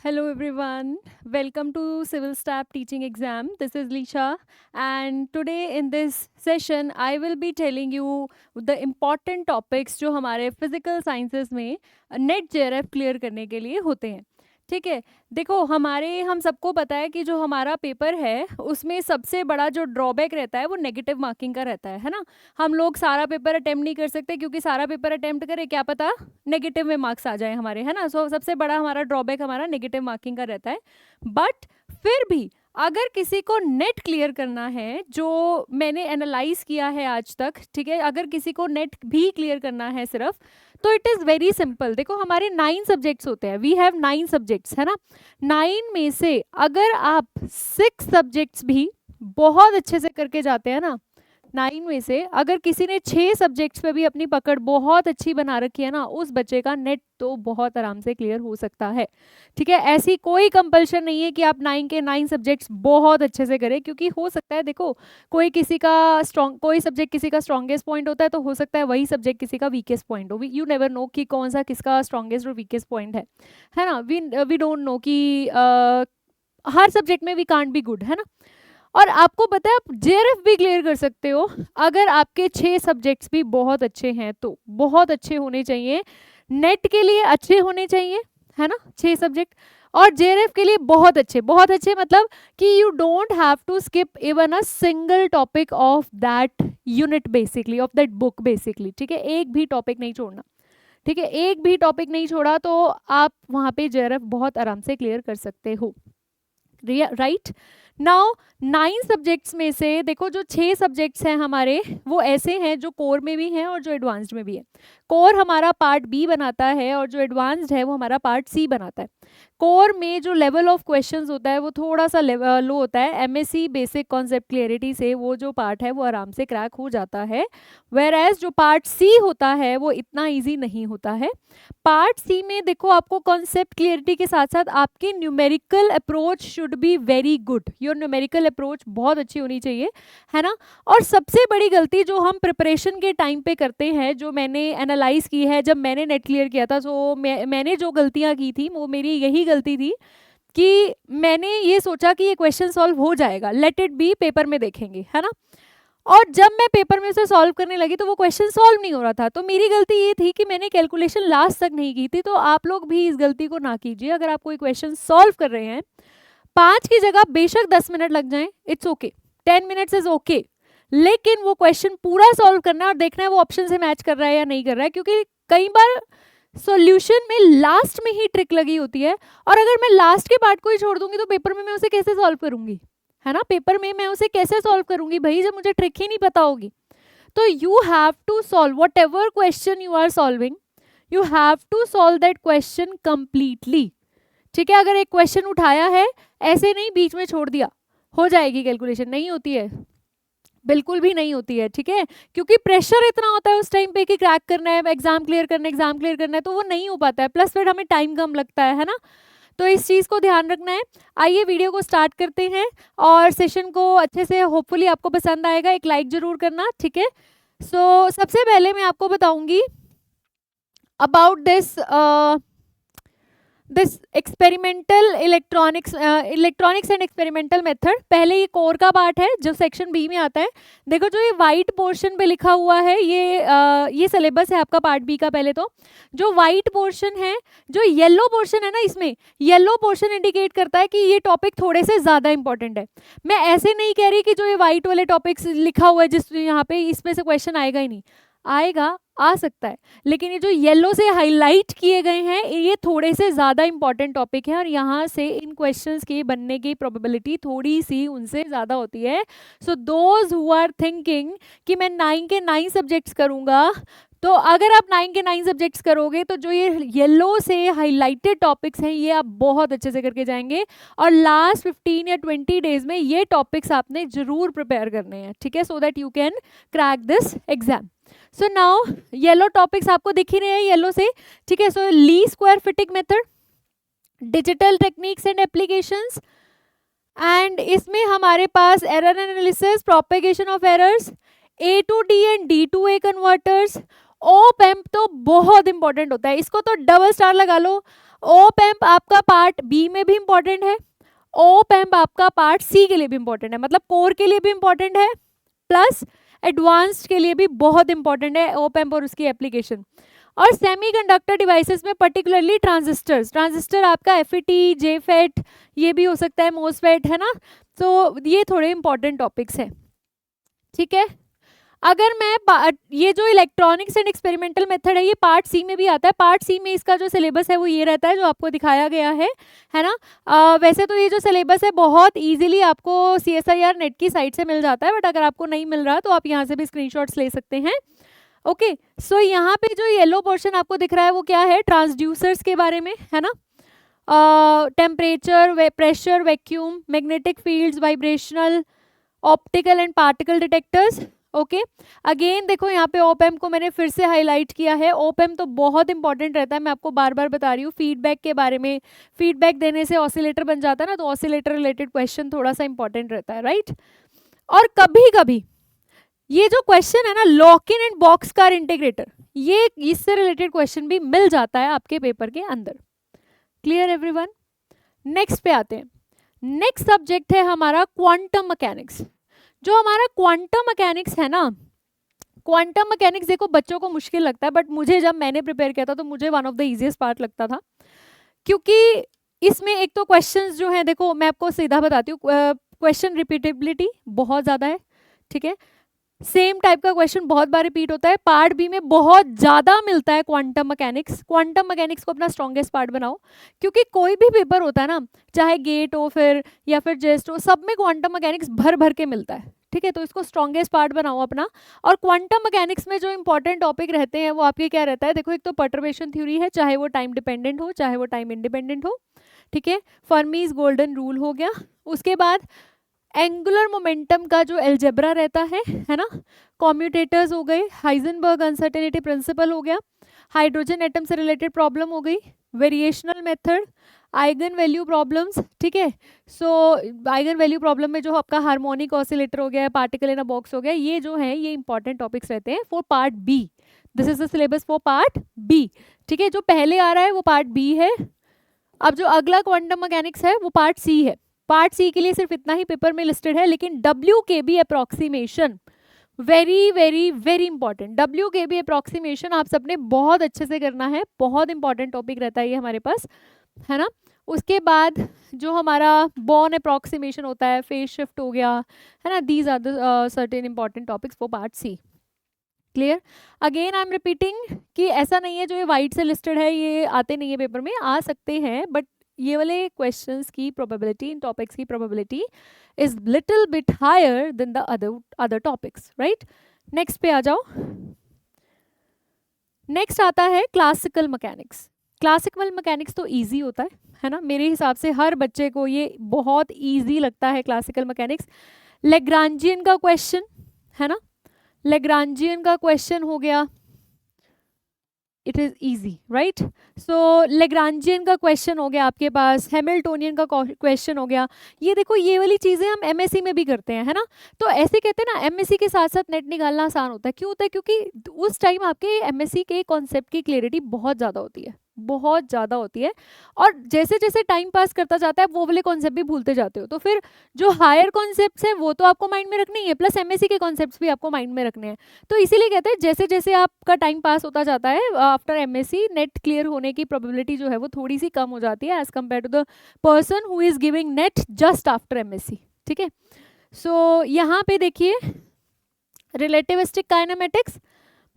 Hello everyone, welcome to Civil Staff Teaching Exam. This is Lisha, and today in this session I will be telling you the important topics जो हमारे physical sciences में net JRF clear करने के लिए होते हैं. ठीक है, देखो हम सबको पता है कि जो हमारा पेपर है उसमें सबसे बड़ा जो ड्रॉबैक रहता है वो नेगेटिव मार्किंग का रहता है ना. हम लोग सारा पेपर अटेम्प्ट नहीं कर सकते क्योंकि सारा पेपर अटेम्प्ट करें क्या पता नेगेटिव में मार्क्स आ जाए हमारे, है ना. सो सबसे बड़ा हमारा ड्रॉबैक हमारा नेगेटिव मार्किंग का रहता है. बट फिर भी अगर किसी को नेट क्लियर करना है, जो मैंने एनालाइज किया है आज तक, ठीक है, अगर किसी को नेट भी क्लियर करना है सिर्फ, तो इट इज़ वेरी सिंपल. देखो हमारे 9 सब्जेक्ट्स होते हैं, वी हैव 9 सब्जेक्ट्स, है ना. 9 में से अगर आप 6 सब्जेक्ट्स भी बहुत अच्छे से करके जाते हैं ना, 9 में से अगर किसी ने 6 सब्जेक्ट्स पे भी अपनी पकड़ बहुत अच्छी बना रखी है ना, उस बच्चे का नेट तो बहुत आराम से क्लियर हो सकता है. ठीक है, ऐसी कोई कंपल्शन नहीं है कि आप 9 के 9 सब्जेक्ट्स बहुत अच्छे से करें, क्योंकि हो सकता है देखो कोई सब्जेक्ट किसी का स्ट्रॉन्गेस्ट पॉइंट होता है, तो हो सकता है वही सब्जेक्ट किसी का वीकेस्ट पॉइंट हो. यू नेवर नो कि कौन सा किसका स्ट्रॉन्गेस्ट और वीकेस्ट पॉइंट है ना. वी डोंट नो कि हर सब्जेक्ट में वी कांट बी गुड, है ना. और आपको पता है आप जेआरएफ भी क्लियर कर सकते हो अगर आपके 6 सब्जेक्ट्स भी बहुत अच्छे हैं, तो बहुत अच्छे होने चाहिए. नेट के लिए अच्छे होने चाहिए, है ना, 6 सब्जेक्ट. और जेआरएफ के लिए बहुत अच्छे मतलब कि you don't have to skip even a single topic of that unit basically, of that book basically. ठीक है, एक भी टॉपिक नहीं छोड़ना. ठीक है, एक भी टॉपिक नहीं छोड़ा तो आप वहाँ पे जेआरएफ बहुत आराम से क्लियर कर सकते हो. राइट नाउ 9 सब्जेक्ट्स में से देखो जो 6 सब्जेक्ट्स हैं हमारे, वो ऐसे हैं जो कोर में भी हैं और जो एडवांस्ड में भी है. कोर हमारा पार्ट बी बनाता है और जो एडवांस्ड है वो हमारा पार्ट सी बनाता है. कोर में जो लेवल ऑफ क्वेश्चंस होता है वो थोड़ा सा लो होता है. एमएससी बेसिक कॉन्सेप्ट क्लियरिटी से वो जो पार्ट है वो आराम से क्रैक हो जाता है, वेयर एज जो पार्ट सी होता है वो इतना ईजी नहीं होता है. पार्ट सी में देखो आपको कॉन्सेप्ट क्लियरिटी के साथ साथ आपकी numerical approach should be very good. Your numerical approach बहुत अच्छी होनी चाहिए, है ना. और सबसे बड़ी गलती जो हम प्रिपरेशन के टाइम पे करते हैं, जो मैंने एनालाइज की है जब मैंने नेट क्लियर किया था, तो मैंने जो गलतियां की थी वो मेरी यही गलती थी कि मैंने ये सोचा कि ये क्वेश्चन सॉल्व हो जाएगा, लेट इट बी, पेपर में देखेंगे, है ना. और जब मैं पेपर में उसे सॉल्व करने लगी तो वो क्वेश्चन सॉल्व नहीं हो रहा था. तो मेरी गलती ये थी कि मैंने कैलकुलेशन लास्ट तक नहीं की थी. तो आप लोग भी इस गलती को ना कीजिए. अगर आप कोई क्वेश्चन सॉल्व कर रहे हैं, 5 की जगह बेशक 10 मिनट लग जाएं, it's okay, 10 minutes is okay, लेकिन वो क्वेश्चन पूरा सॉल्व करना और देखना है वो ऑप्शन से मैच कर रहा है या नहीं कर रहा है. क्योंकि कई बार सॉल्यूशन में लास्ट में ही ट्रिक लगी होती है, और अगर मैं लास्ट के पार्ट को ही छोड़ दूंगी तो पेपर में मैं उसे कैसे सॉल्व करूंगी, है ना. पेपर में मैं उसे कैसे सॉल्व करूंगी भाई, जब मुझे ट्रिक ही नहीं पता होगी. तो you have to solve whatever question you are solving, you have to solve that question completely. ठीक है, अगर एक क्वेश्चन उठाया है, ऐसे नहीं बीच में छोड़ दिया, हो जाएगी कैलकुलेशन, नहीं होती है, बिल्कुल भी नहीं होती है. ठीक है, क्योंकि प्रेशर इतना होता है उस टाइम पे कि क्रैक करना है, एग्जाम क्लियर करना है, तो वो नहीं हो पाता है. प्लस फिर हमें टाइम कम लगता है ना. तो इस चीज़ को ध्यान रखना है. आइए वीडियो को स्टार्ट करते हैं और सेशन को अच्छे से, होपफुली आपको पसंद आएगा. एक लाइक जरूर करना. ठीक है, सो सबसे पहले मैं आपको बताऊंगी about this experimental electronics and experimental method. पहले ये कोर का पार्ट है जो सेक्शन बी में आता है. देखो जो ये वाइट पोर्शन पे लिखा हुआ है, ये सिलेबस है आपका पार्ट बी का. पहले तो जो वाइट पोर्शन है, जो येलो पोर्शन है ना, इसमें येलो पोर्शन इंडिकेट करता है कि ये टॉपिक थोड़े से ज़्यादा इंपॉर्टेंट है. मैं ऐसे नहीं कह रही कि जो ये वाइट वाले टॉपिक्स लिखा हुआ है जिस यहाँ पे, इसमें से क्वेश्चन आएगा ही नहीं, आएगा, आ सकता है, लेकिन ये जो येलो से हाईलाइट किए गए हैं ये थोड़े से ज़्यादा इंपॉर्टेंट टॉपिक है और यहाँ से इन क्वेश्चंस के बनने की प्रोबेबिलिटी थोड़ी सी उनसे ज़्यादा होती है. So those who are thinking कि मैं 9 के 9 सब्जेक्ट्स करूँगा, तो अगर आप 9 के 9 सब्जेक्ट्स करोगे तो जो ये येलो से हाईलाइटेड टॉपिक्स हैं ये आप बहुत अच्छे से करके जाएंगे. और लास्ट 15 या 20 डेज में ये टॉपिक्स आपने जरूर प्रिपेयर करने हैं. ठीक है, so that you can crack this exam. So now yellow topics आपको दिख ही रहे हैं येलो से. ठीक है, सो ली square fitting method, digital techniques and applications, and इसमें हमारे पास error analysis, propagation of errors, A to D and D to A converters, op amp तो बहुत इंपॉर्टेंट होता है, इसको तो डबल स्टार लगा लो। ओप एम्प आपका पार्ट बी में भी इंपॉर्टेंट है, ओप एम्प आपका पार्ट सी के लिए भी इंपॉर्टेंट है, मतलब कोर के लिए भी इंपॉर्टेंट है प्लस एडवांस्ड के लिए भी बहुत इंपॉर्टेंट है ओप एम्प और उसकी एप्लीकेशन। और सेमीकंडक्टर डिवाइसेस में पर्टिकुलरली ट्रांजिस्टर्स, ट्रांजिस्टर आपका एफईटी, जेफेट, ये भी हो सकता है, मोसफेट, है ना। तो ये थोड़े इंपॉर्टेंट टॉपिक्स हैं, ठीक है। अगर मैं ये जो इलेक्ट्रॉनिक्स एंड एक्सपेरिमेंटल मेथड है ये पार्ट सी में भी आता है। पार्ट सी में इसका जो सिलेबस है वो ये रहता है जो आपको दिखाया गया है ना। वैसे तो ये जो सिलेबस है बहुत इजीली आपको CSIR नेट की साइट से मिल जाता है, बट अगर आपको नहीं मिल रहा तो आप यहाँ से भी स्क्रीनशॉट्स ले सकते हैं। ओके, सो यहाँ पे जो येलो पोर्शन आपको दिख रहा है वो क्या है, ट्रांसड्यूसर्स के बारे में, है ना। Temperature, pressure, vacuum, magnetic fields, vibrational, optical and particle detectors. Okay, again देखो यहाँ पे ओप एम्प को मैंने फिर से हाईलाइट किया है। ओप एम्प तो बहुत इंपॉर्टेंट रहता है, मैं आपको बार बार बता रही हूँ फीडबैक के बारे में। फीडबैक देने से ऑसिलेटर बन जाता है ना, तो ऑसिलेटर रिलेटेड क्वेश्चन थोड़ा सा इंपॉर्टेंट रहता है, राइट। और कभी कभी ये जो क्वेश्चन है ना, lock in and box car integrator, ये इससे रिलेटेड क्वेश्चन भी मिल जाता है आपके पेपर के अंदर। Clear everyone. नेक्स्ट पे आते हैं। नेक्स्ट सब्जेक्ट है हमारा क्वांटम मैकेनिक्स। जो हमारा क्वांटम मैकेनिक्स है ना, क्वांटम मैकेनिक्स देखो बच्चों को मुश्किल लगता है, बट मुझे जब मैंने प्रिपेयर किया था तो मुझे one of the easiest part लगता था, क्योंकि इसमें एक तो क्वेश्चंस जो हैं, देखो मैं आपको सीधा बताती हूँ, क्वेश्चन रिपीटेबिलिटी बहुत ज़्यादा है, ठीक है। सेम टाइप का क्वेश्चन बहुत बार रिपीट होता है। पार्ट बी में बहुत ज़्यादा मिलता है क्वांटम मैकेनिक्स। क्वांटम मैकेनिक्स को अपना स्ट्रॉन्गेस्ट पार्ट बनाओ, क्योंकि कोई भी पेपर होता है ना, चाहे गेट हो फिर या फिर जेस्ट हो, सब में क्वांटम मैकेनिक्स भर भर के मिलता है, ठीक है। तो इसको स्ट्रॉन्गेस्ट पार्ट बनाओ अपना। और क्वांटम मैकेनिक्स में जो इंपॉर्टेंट टॉपिक रहते हैं वो आपके क्या रहता है, देखो एक तो पर्टर्बेशन थ्योरी है, चाहे वो टाइम डिपेंडेंट हो चाहे वो टाइम इंडिपेंडेंट हो, ठीक है। फर्मीज गोल्डन रूल हो गया। उसके बाद एंगुलर मोमेंटम का जो एल्जेब्रा रहता है ना। कॉम्यूटेटर्स हो गए, हाइजेनबर्ग अनसर्टेनिटी प्रिंसिपल हो गया, हाइड्रोजन एटम से रिलेटेड प्रॉब्लम हो गई, variational method, eigen value problems, ठीक है। सो आइगन वैल्यू प्रॉब्लम में जो आपका हार्मोनिक ऑसिलेटर हो गया, पार्टिकल इन अ बॉक्स हो गया, ये जो है ये इंपॉर्टेंट टॉपिक्स रहते हैं for part B. This is the syllabus for part B, ठीक है। जो पहले आ रहा है वो पार्ट बी है। अब जो अगला क्वांटम मैकेनिक्स है वो पार्ट सी है। पार्ट सी के लिए सिर्फ इतना ही पेपर में लिस्टेड है, लेकिन WKB approximation very very very important. WKB approximation आप सबने बहुत अच्छे से करना है, बहुत इंपॉर्टेंट टॉपिक रहता है ये हमारे पास, है ना। उसके बाद जो हमारा बॉर्न अप्रोक्सीमेशन होता है, फेज शिफ्ट हो गया, है ना। These are the certain important topics for part C. Clear. Again I am repeating कि ऐसा नहीं है जो ये वाइट से लिस्टेड है ये आते नहीं है पेपर में, आ सकते हैं, बट ये वाले क्वेश्चंस की प्रोबेबिलिटी, इन टॉपिक्स की probability is little bit higher than the other topics, right. Next पे आ जाओ। नेक्स्ट आता है क्लासिकल मैकेनिक्स। क्लासिकल मैकेनिक्स तो इजी होता है ना, मेरे हिसाब से हर बच्चे को ये बहुत इजी लगता है क्लासिकल मैकेनिक्स। लेग्रांजियन का क्वेश्चन, है ना, लेग्रांजियन का क्वेश्चन हो गया, it is easy, right. So Lagrangian का क्वेश्चन हो गया आपके पास, हैमिल्टोनियन का क्वेश्चन हो गया। ये देखो ये वाली चीजें हम MSc में भी करते हैं, है ना। तो ऐसे कहते हैं ना MSc के साथ साथ नेट निकालना आसान होता है। क्यों होता है, क्योंकि उस टाइम आपके MSc के कॉन्सेप्ट की क्लियरिटी बहुत ज्यादा होती है, बहुत ज़्यादा होती है। और जैसे जैसे टाइम पास करता जाता है वो वाले कॉन्सेप्ट भी भूलते जाते हो, तो फिर जो हायर कॉन्सेप्ट्स हैं वो तो आपको माइंड में रखने ही है, प्लस MSc के कॉन्सेप्ट्स भी आपको माइंड में रखने हैं। तो इसीलिए कहते हैं जैसे जैसे आपका टाइम पास होता जाता है आफ्टर MSc, नेट क्लियर होने की प्रोबेबिलिटी जो है वो थोड़ी सी कम हो जाती है as compare to the person who is giving NET just after MSc, ठीक है। सो यहाँ पे देखिए relativistic kinematics,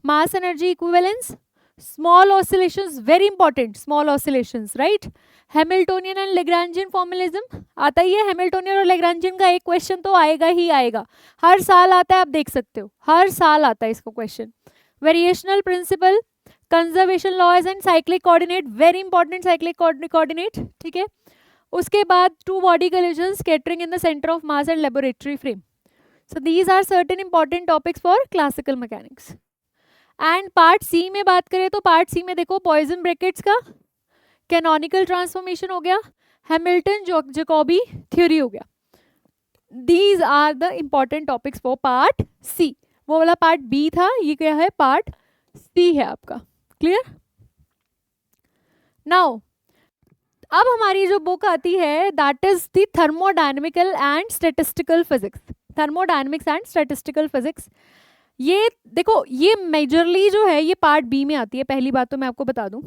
mass energy equivalence, small oscillations, very important, small oscillations, right। Hamiltonian and Lagrangian formulism आता ही है। हैमिल्टोनियन और लेग्रांजियन का एक क्वेश्चन तो आएगा ही आएगा, हर साल आता है, आप देख सकते हो हर साल आता है इसको question. Variational principle, conservation laws and cyclic coordinate, very important cyclic coordinate, ठीक है। उसके बाद two body collision, scattering in the centre of mass and laboratory frame. So these are certain important topics for classical mechanics. And part C में बात करें तो part C में देखो पॉइजन ब्रैकेट्स का कैनोनिकल ट्रांसफॉर्मेशन हो गया, हैमिल्टन जैकोबी थ्योरी हो गया। These are the important topics for part C. वो वाला पार्ट बी था, ये क्या है पार्ट सी है आपका। क्लियर? नाउ अब हमारी जो बुक आती है that is the thermodynamical and statistical physics. Thermodynamics and statistical physics, ये देखो ये मेजरली जो है ये पार्ट बी में आती है, पहली बात तो मैं आपको बता दूं।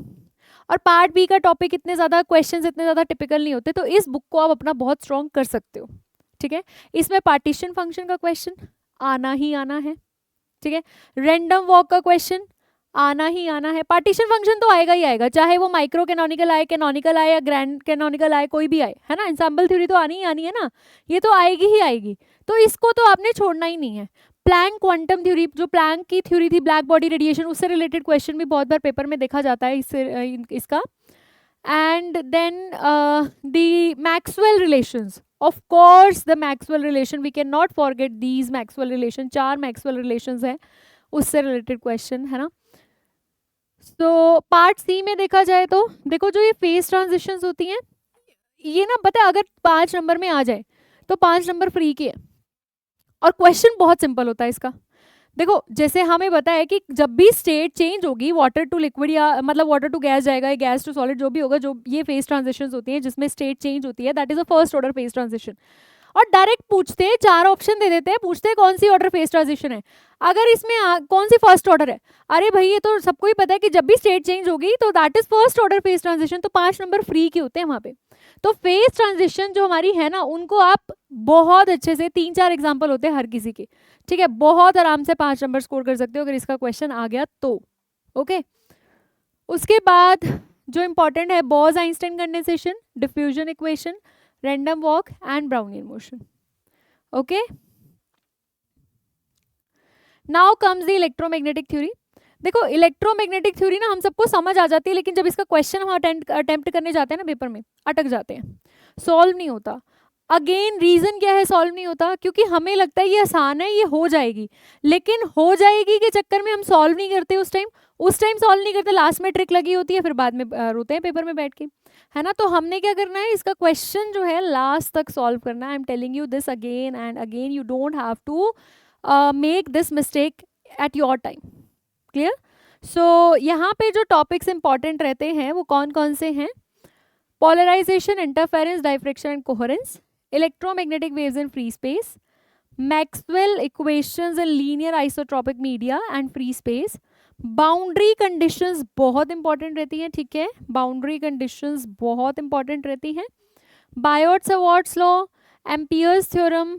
और पार्ट बी का टॉपिक इतने ज़्यादा क्वेश्चंस इतने ज़्यादा टिपिकल नहीं होते, तो इस बुक को आप अपना बहुत स्ट्रॉन्ग कर सकते हो। ठीक है, इसमें पार्टीशन फंक्शन का क्वेश्चन आना ही आना है। ठीक है, रैंडम वॉक का क्वेश्चन आना ही आना है। पार्टीशन फंक्शन तो आएगा ही आएगा, चाहे वो माइक्रो कैनोनिकल आए या ग्रैंड कैनोनिकल आए, कोई भी आए, है ना। इंसेम्बल थ्योरी तो आनी ही आनी है ना, ये तो आएगी ही आएगी, तो इसको तो आपने छोड़ना ही नहीं है। प्लैंक क्वांटम थ्योरी, जो प्लैंक की थ्योरी थी ब्लैक बॉडी रेडिएशन, उससे रिलेटेड क्वेश्चन भी बहुत बार पेपर में देखा जाता है इसका। And then the Maxwell relations, of course the Maxwell relation, we can not forget these Maxwell relation, 4 Maxwell relations है, उससे रिलेटेड क्वेश्चन है ना। तो पार्ट सी में देखा जाए तो देखो जो ये फेस ट्रांजिशंस होती हैं, ये ना पता है अगर 5 नंबर में आ जाए तो 5 नंबर फ्री के है, और क्वेश्चन बहुत सिंपल होता है इसका। देखो जैसे हमें पता है कि जब भी स्टेट चेंज होगी, वाटर टू लिक्विड या मतलब वाटर टू गैस जाएगा, या गैस टू सॉलिड, जो भी होगा, जो ये फेस ट्रांजिशंस होती हैं जिसमें स्टेट चेंज होती है, that is a first order face transition. और डायरेक्ट पूछते हैं, 4 ऑप्शन दे देते हैं, पूछते हैं कौन सी ऑर्डर फेस ट्रांजिशन है, अगर इसमें कौन सी फर्स्ट ऑर्डर है। अरे भाई ये तो सबको ही पता है कि जब भी स्टेट चेंज होगी तो that is first order face transition, तो 5 नंबर फ्री के होते हैं वहां पे। तो फेस ट्रांजिशन जो हमारी है ना, उनको आप बहुत अच्छे से, 3-4 एग्जाम्पल होते हैं हर किसी के, ठीक है, बहुत आराम से 5 नंबर स्कोर कर सकते हो अगर इसका क्वेश्चन आ गया तो। ओके, उसके बाद जो इंपॉर्टेंट है, boughs Einstein condensation, diffusion equation, random walk and Brownian motion. Okay, now comes the electromagnetic theory. देखो इलेक्ट्रोमैग्नेटिक थ्योरी ना हम सबको समझ आ जाती है, लेकिन जब इसका क्वेश्चन हम अटेम्प्ट करने जाते हैं ना पेपर में, अटक जाते हैं, सॉल्व नहीं होता। अगेन रीजन क्या है सॉल्व नहीं होता? क्योंकि हमें लगता है ये आसान है, ये हो जाएगी, लेकिन हो जाएगी के चक्कर में हम सॉल्व नहीं करते उस टाइम सॉल्व नहीं करते, लास्ट में ट्रिक लगी होती है, फिर बाद में रोते हैं पेपर में बैठ के, है ना। तो हमने क्या करना है, इसका क्वेश्चन जो है लास्ट तक सॉल्व करना है। I am telling you this again and again, you don't have to make this mistake at your time. Clear? So यहाँ पे जो टॉपिक्स इंपॉर्टेंट रहते हैं वो कौन कौन से हैं? Polarization, interference, diffraction and coherence, electromagnetic waves in free space, Maxwell equations in linear isotropic media and free space, boundary conditions बहुत इंपॉर्टेंट रहती हैं, ठीक है, बाउंड्री कंडीशंस बहुत इंपॉर्टेंट रहती हैं, Biot Savart's law, Ampere's theorem,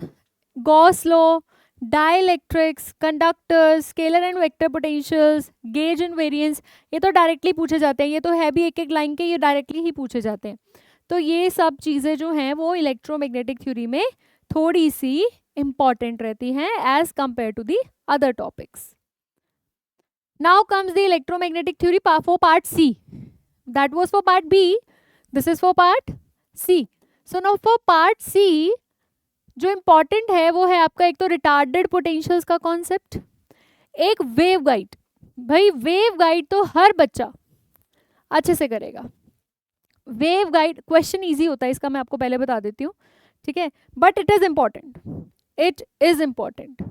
Gauss law, dielectrics, conductors, scalar and vector potentials, gauge and variance, ये तो डायरेक्टली पूछे जाते हैं, ये तो है भी एक एक लाइन के, ये डायरेक्टली ही पूछे जाते हैं। तो ये सब चीज़ें जो हैं वो इलेक्ट्रोमैग्नेटिक थ्योरी में थोड़ी सी इंपॉर्टेंट रहती हैं as compare to the other topics. Now comes the electromagnetic theory for part C, that was for part B, this is for part C. So now for part C जो important है वो है आपका एक तो retarded potentials का concept, एक wave guide. भाई वेव गाइड तो हर बच्चा अच्छे से करेगा। वेव गाइड क्वेश्चन इजी होता है इसका, मैं आपको पहले बता देती हूँ, ठीक है, but it is important, it is important.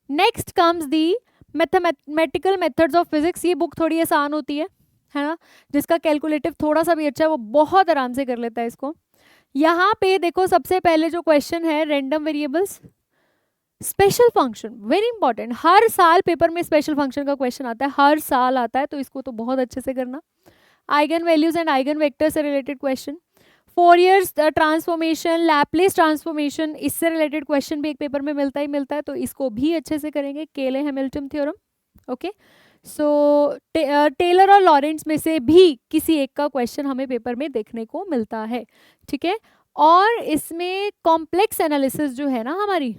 Next comes the mathematical methods of physics, ये बुक थोड़ी आसान होती है ना, जिसका कैलकुलेटिव थोड़ा सा भी अच्छा है वो बहुत आराम से कर लेता है इसको। यहाँ पे देखो सबसे पहले जो क्वेश्चन है, random variables, special function, very important, हर साल पेपर में स्पेशल फंक्शन का क्वेश्चन आता है, हर साल आता है, तो इसको तो बहुत अच्छे से करना। Eigen values and eigen vector से related question, Fourier's transformation, Laplace transformation, इससे रिलेटेड क्वेश्चन भी एक पेपर में मिलता है, तो इसको भी अच्छे से करेंगे। केले हैमिल्टन थ्योरम, ओके। सो टेलर और लॉरेंट्स में से भी किसी एक का क्वेश्चन हमें पेपर में देखने को मिलता है, ठीक है। और इसमें कॉम्प्लेक्स एनालिसिस जो है ना हमारी,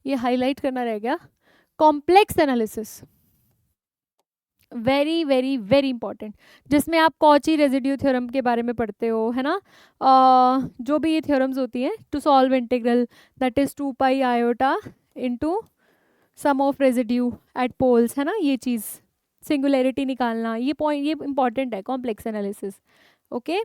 ये हाईलाइट करना रह गया, complex analysis very very very important, जिसमें आप कॉची रेजिड्यू थ्योरम के बारे में पढ़ते हो, है ना। जो भी ये थ्योरम्स होती हैं to solve integral, that is 2 pi iota into sum of residue at poles, है ना, ये चीज़ सिंगुलैरिटी निकालना, ये पॉइंट ये इंपॉर्टेंट है, कॉम्प्लेक्स एनालिसिस, ओके।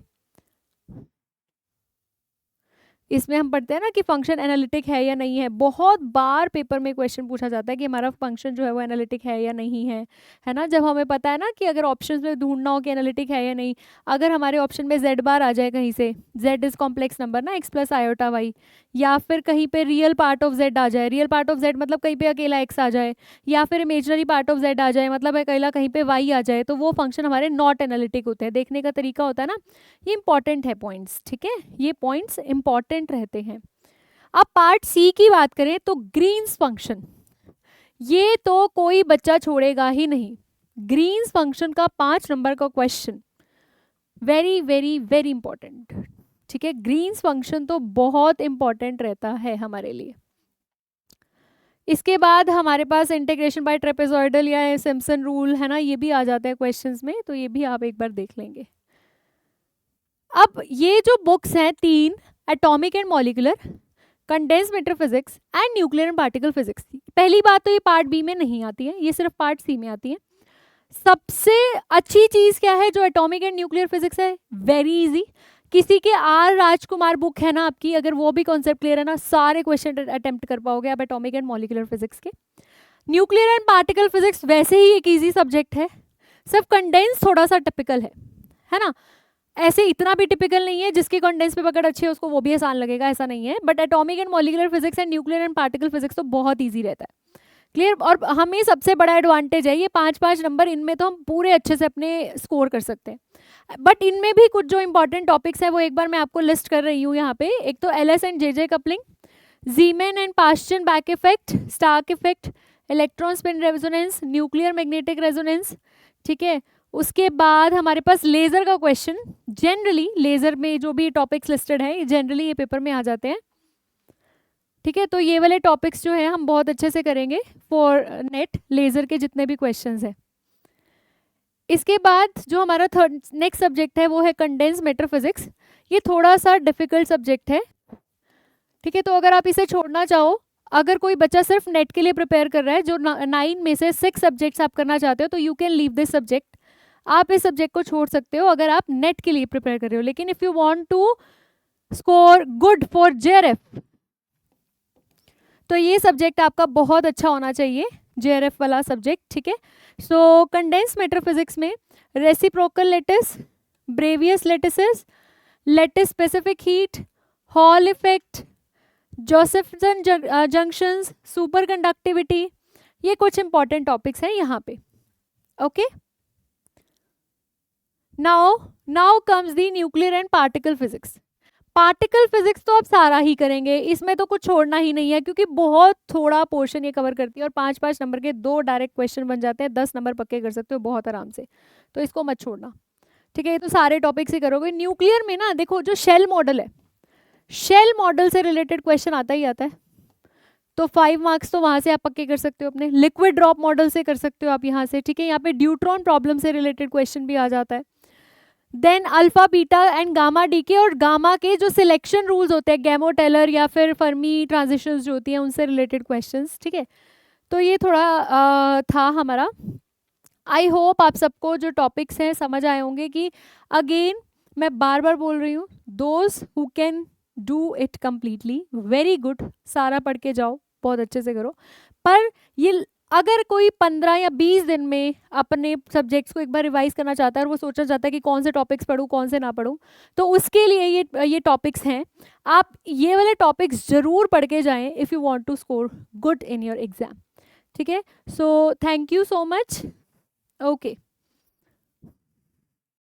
इसमें हम पढ़ते हैं ना कि फंक्शन एनालिटिक है या नहीं है। बहुत बार पेपर में क्वेश्चन पूछा जाता है कि हमारा फंक्शन जो है वो एनालिटिक है या नहीं है ना। जब हमें पता है ना कि अगर ऑप्शंस में ढूंढना हो कि एनालिटिक है या नहीं, अगर हमारे ऑप्शन में z बार आ जाए कहीं से, z इज कॉम्प्लेक्स नंबर ना, x प्लस आयोटा वाई, या फिर कहीं पे रियल पार्ट ऑफ z आ जाए, रियल पार्ट ऑफ z मतलब कहीं पे अकेला x आ जाए, या फिर इमेजनरी पार्ट ऑफ z आ जाए मतलब अकेला कहीं पे y आ जाए, तो वो फंक्शन हमारे नॉट एनालिटिक होते हैं। देखने का तरीका होता है ना, ये इंपॉर्टेंट है पॉइंट्स, ठीक है, ये पॉइंट्स इंपॉर्टेंट रहते हैं। अब पार्ट सी की बात करें तो ग्रीन्स फंक्शन, ये तो कोई बच्चा छोड़ेगा ही नहीं। ग्रीन्स फंक्शन का 5 नंबर का question, very very very important, ठीक है। ग्रीन्स फंक्शन तो बहुत इंपॉर्टेंट रहता है हमारे लिए। इसके बाद हमारे पास इंटीग्रेशन बाय ट्रेपेजॉइडल या सिम्पसन रूल है ना, ये भी आ जाते हैं क्वेश्चंस में, तो ये भी आप एक बार देख लेंगे। अब ये जो बुक्स हैं 3, atomic and molecular, condense matter physics and nuclear and particle physics, पहली बात तो ये पार्ट बी में नहीं आती है, ये सिर्फ पार्ट सी में आती है। सबसे अच्छी चीज क्या है जो एटॉमिक एंड न्यूक्लियर फिजिक्स है, वेरी इजी। किसी के आर राजकुमार बुक है ना आपकी, अगर वो भी कॉन्सेप्ट क्लियर है ना, सारे क्वेश्चन अटेम्प्ट कर पाओगे आप एटॉमिक एंड मॉलिक्यूलर फिजिक्स के। न्यूक्लियर एंड पार्टिकल फिजिक्स वैसे ही एक इजी सब्जेक्ट है, सिर्फ कंडेंस थोड़ा सा टिपिकल है ना। ऐसे इतना भी टिपिकल नहीं है, जिसकी कंडेंस पे पकड़ अच्छी है उसको वो भी आसान लगेगा, ऐसा नहीं है। But atomic and molecular physics and nuclear and particle physics तो बहुत ईजी रहता है, क्लियर। और हमें सबसे बड़ा एडवांटेज है ये 5-5 नंबर, इनमें तो हम पूरे अच्छे से अपने स्कोर कर सकते हैं। बट इनमें भी कुछ जो इंपॉर्टेंट टॉपिक्स है वो एक बार मैं आपको लिस्ट कर रही हूँ यहाँ पे। एक तो L S and J coupling, Zeeman and Paschen Back effect, Stark effect, electron spin resonance, nuclear magnetic resonance, ठीक है। उसके बाद हमारे पास लेजर का क्वेश्चन, जनरली लेजर में जो भी टॉपिक्स लिस्टेड है जनरली ये पेपर में आ जाते हैं, ठीक है। तो ये वाले टॉपिक्स जो है हम बहुत अच्छे से करेंगे फॉर नेट लेजर के जितने भी क्वेश्चंस हैं। इसके बाद जो हमारा थर्ड नेक्स्ट सब्जेक्ट है वो है कंडेंस मैटर फिजिक्स, ये थोड़ा सा डिफिकल्ट सब्जेक्ट है, ठीक है। तो अगर आप इसे छोड़ना चाहो, अगर कोई बच्चा सिर्फ नेट के लिए प्रिपेयर कर रहा है, जो 9 में से 6 सब्जेक्ट्स आप करना चाहते हो, तो you can leave this subject, आप इस सब्जेक्ट को छोड़ सकते हो अगर आप नेट के लिए प्रिपेयर कर रहे हो। लेकिन if you want to score good for JRF, तो ये सब्जेक्ट आपका बहुत अच्छा होना चाहिए, जेआरएफ वाला सब्जेक्ट, ठीक है। सो कंडेंस मैटर फिजिक्स में reciprocal lattice, Bravais lattices, lattice specific heat, Hall effect, Josephson junctions, super conductivity, ये कुछ इंपॉर्टेंट टॉपिक्स हैं यहाँ पे, okay. Now comes the nuclear and particle physics. Particle physics तो आप सारा ही करेंगे, इसमें तो कुछ छोड़ना ही नहीं है, क्योंकि बहुत थोड़ा पोर्शन ये कवर करती है और 5-5 नंबर के 2 डायरेक्ट क्वेश्चन बन जाते हैं, 10 नंबर पक्के कर सकते हो बहुत आराम से, तो इसको मत छोड़ना, ठीक है। ये तो सारे टॉपिक्स ही करोगे। न्यूक्लियर में ना देखो, जो शेल मॉडल है, शेल मॉडल से रिलेटेड क्वेश्चन आता ही आता है, तो 5 मार्क्स तो वहां से आप पक्के कर सकते हो अपने। लिक्विड ड्रॉप मॉडल से कर सकते हो आप यहाँ से, ठीक है। यहाँ पे ड्यूट्रॉन प्रॉब्लम से रिलेटेड क्वेश्चन भी आ जाता है। Then alpha beta and gamma decay और गामा के जो सिलेक्शन रूल्स होते हैं, गैमो टेलर या फिर फर्मी ट्रांजिशंस जो होती हैं उनसे रिलेटेड क्वेश्चंस, ठीक है। तो ये थोड़ा था हमारा। आई होप आप सबको जो टॉपिक्स हैं समझ आए होंगे कि अगेन मैं बार बार बोल रही हूँ, those who can do it completely very good, सारा पढ़ के जाओ, बहुत अच्छे से करो। पर ये अगर कोई 15 या 20 दिन में अपने सब्जेक्ट्स को एक बार रिवाइज करना चाहता है और वो सोचा जाता है कि कौन से टॉपिक्स पढूं कौन से ना पढूं, तो उसके लिए ये टॉपिक्स हैं। आप ये वाले टॉपिक्स जरूर पढ़ के जाएं if you want to score good in your exam, ठीक है। So thank you so much, okay.